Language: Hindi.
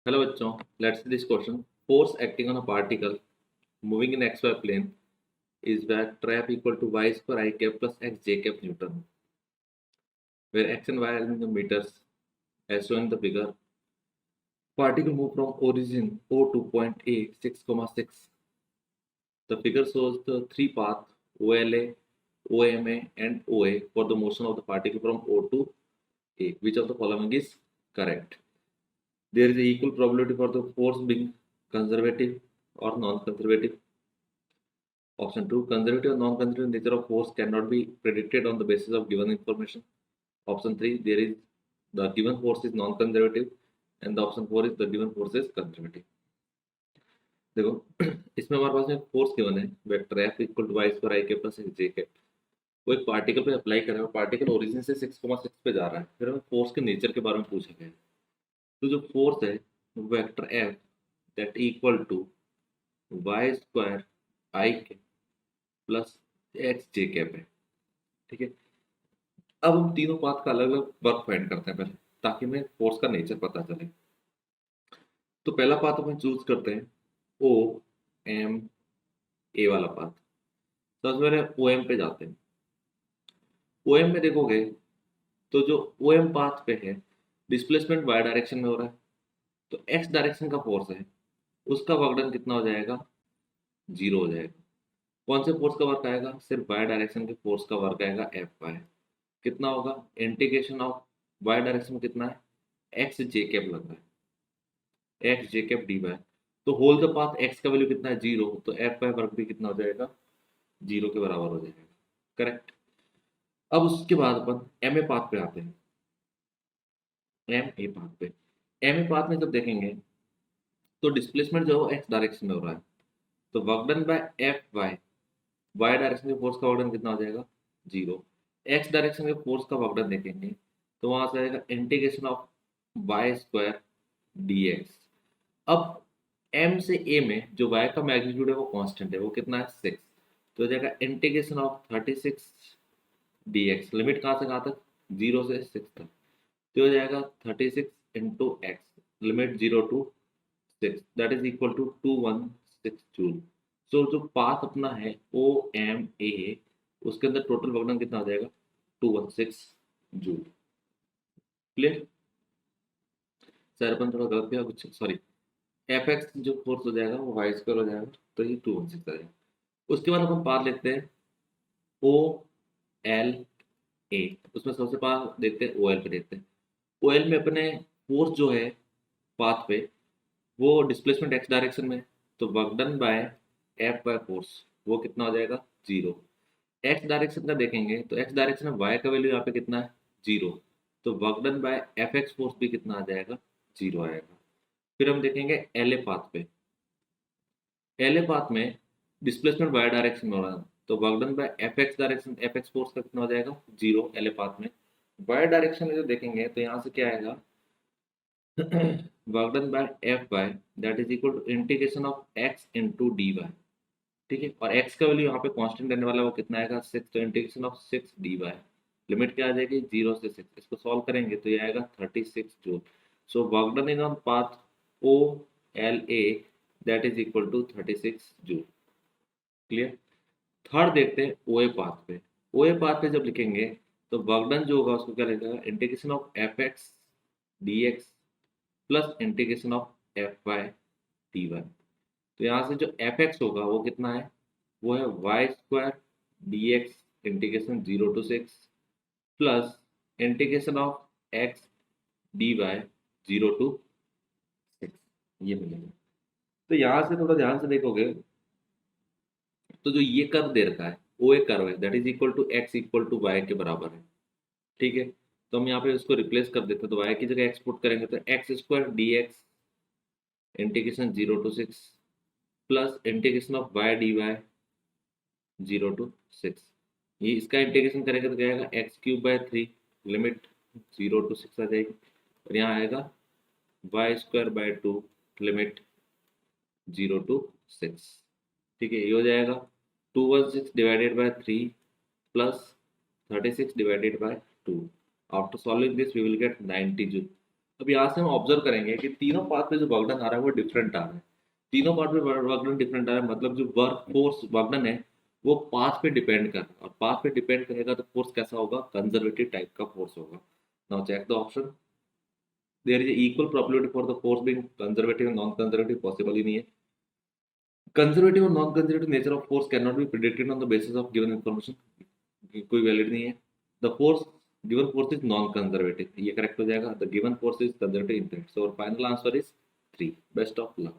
हेलो बच्चों, let's this question. Force acting on a particle moving in x y plane is that trap equal to Y square i cap plus x j cap newton, where x and y are in the meters as shown in the figure. Particle move from origin O to point A 6,6. The figure shows the three paths OLA, OMA and OA for the motion of the particle from O to A. Which of the following is correct? There is a equal probability for the force being conservative or non-conservative. Option 2, conservative or non-conservative nature of force cannot be predicted on the basis of given information. Option 3, there is the given force is non-conservative, and the option 4 is the given force is conservative. देखो इसमें हमारे पास में फोर्स गिवन है, vector F equal to Y square I K plus जे के। वो एक पार्टिकल पे अप्लाई कर रहा है, पार्टिकल ओरिजिन से 6,6 पे जा रहा है, फिर हमें फोर्स के नेचर के बारे में पूछा गया है। तो जो फोर्स है vector F that equal to Y square I K plus x j cap है। ठीक है, अब हम तीनों पाथ का अलग अलग वर्क फाइंड करते हैं पहले, ताकि हमें फोर्स का नेचर पता चले। तो पहला पाथ हम चूज करते हैं ओ एम ए वाला पाथ। सबसे पहले ओ एम पे जाते हैं। ओ एम में देखोगे तो जो ओ एम पाथ पे है डिस्प्लेसमेंट वाई डायरेक्शन में हो रहा है, तो एक्स डायरेक्शन का फोर्स है, उसका वर्क डन कितना हो जाएगा? जीरो हो जाएगा। कौन से फोर्स का वर्क आएगा? सिर्फ वाई डायरेक्शन के फोर्स का वर्क आएगा एफ वाई। कितना होगा? इंटीग्रेशन ऑफ वाई डायरेक्शन में कितना है? एक्स जे कैप लग रहा है, x j cap D y. तो होल द पाथ एक्स का वैल्यू कितना है? जीरो। तो एफ वाई वर्क भी कितना हो जाएगा? जीरो के बराबर हो जाएगा। करेक्ट। अब उसके बाद अपन एम ए पाथ पे आते हैं। एम ए पाथ पे, एम ए पाथ में जब देखेंगे तो डिस्प्लेसमेंट जो है एक्स डायरेक्शन में हो रहा है, तो work done by F y, y direction के फोर्स का वर्क डन कितना हो जाएगा? जीरो। एक्स डायरेक्शन के फोर्स का वर्क डन देखेंगे तो वहां से आएगा integration of y square d x. अब एम से ए में जो y का मैग्नीट्यूड है वो कांस्टेंट है, वो कितना है? 6। तो हो जाएगा इंटीग्रेशन ऑफ 36 dx। लिमिट कहाँ से कहाँ तक? 0 से 6 तक। तो हो जाएगा 36 into X, limit 0 to 6, that is equal to 216 joule. So जो पाथ अपना है ओ एम ए, उसके अंदर टोटल वर्क डन कितना हो जाएगा? 216 जूल। क्लियर? सर अपन थोड़ा गलत किया कुछ, सॉरी। एफ एक्स जो फोर्स हो जाएगा वो वाई स्क्वायर हो जाएगा, तो ये 216 आ जाएगा। उसके बाद अपन पाथ लेते हैं ओ एल ए। उसमें सबसे पाथ देखते हैं ओ एल पे, देखते हैं ओ एल में अपने फोर्स जो है पाथ पे वो डिस्प्लेसमेंट एक्स डायरेक्शन में, तो work done by F by force वो कितना हो जाएगा? जीरो। एक्स डायरेक्शन का देखेंगे तो एक्स डायरेक्शन में वाई का वैल्यू यहाँ पे कितना है? जीरो। तो work done by F x force भी कितना आ जाएगा? जीरो आएगा। फिर हम देखेंगे एल ए पाथ पे। एल ए पाथ में डिस्प्लेसमेंट वाई डायरेक्शन में हो रहा है, तो work done by F x direction, F x force का कितना हो जाएगा? जीरो एल ए पाथ में। वाई डायरेक्शन में जो देखेंगे तो यहाँ से क्या आएगा? Work done by F y that is equal to integration of x into d y. ठीक है, और एक्स का वैल्यू यहाँ पे कांस्टेंट रहने वाला है, वो कितना आएगा? 6। तो integration of 6 d y, limit क्या आ जाएगी? 0 से 6। इसको सॉल्व करेंगे तो ये आएगा 36 joule. So work done in on path O L A that is equal to 36 joule. Clear? Third देखते हैं ओ ए पाथ पे। ओ ए पाथ पे जब लिखेंगे तो वर्क डन जो होगा उसको क्या लिखेगा? Integration of F x d x plus integration of F y d y. तो यहाँ से जो एफ एक्स होगा वो कितना है? वो है y square d x integration 0 to 6 plus integration of x d y 0 to 6, ये मिलेगा। तो यहाँ से थोड़ा ध्यान से देखोगे तो जो ये कर्व दे रखा है वो एक कर्व है that is equal to x equal to y के बराबर है। ठीक है, तो हम यहाँ पे उसको रिप्लेस कर देते हैं, तो वाई की जगह एक्स पुट करेंगे तो x square d x integration 0 to 6 plus integration of y d y 0 to 6। ये इसका इंटीग्रेशन करेंगे तो क्या आएगा? X cube by 3, limit 0 to 6 आ जाएगी, और यहाँ आएगा y square by 2, limit 0 to 6। ठीक है, ये हो जाएगा 216 divided by 3 plus 36 divided by 2. After solving this, we will get 90 joule. अब यहाँ से हम ऑब्जर्व करेंगे कि तीनों पार्ट पे जो वर्क डन आ रहा है वो डिफरेंट आ रहा है। तीनों पार्ट पे वर्क डन डिफरेंट आ रहा है, मतलब जो वर्क फोर्स वर्क डन है वो पाथ पे डिपेंड कर रहा है, और पाथ पे डिपेंड करेगा तो फोर्स कैसा होगा, कंजर्वेटिव टाइप का फोर्स होगा। Now check the option. There is equal probability for the force being conservative and non conservative, possible ही नहीं है। कंजर्वेटिव और non conservative nature of force can not be predicted on the basis of given information, कोई वैलिड नहीं है। The force given force is non conservative, ये करेक्ट हो जाएगा। The given force is conservative infinite, so final answer is 3। Best of luck.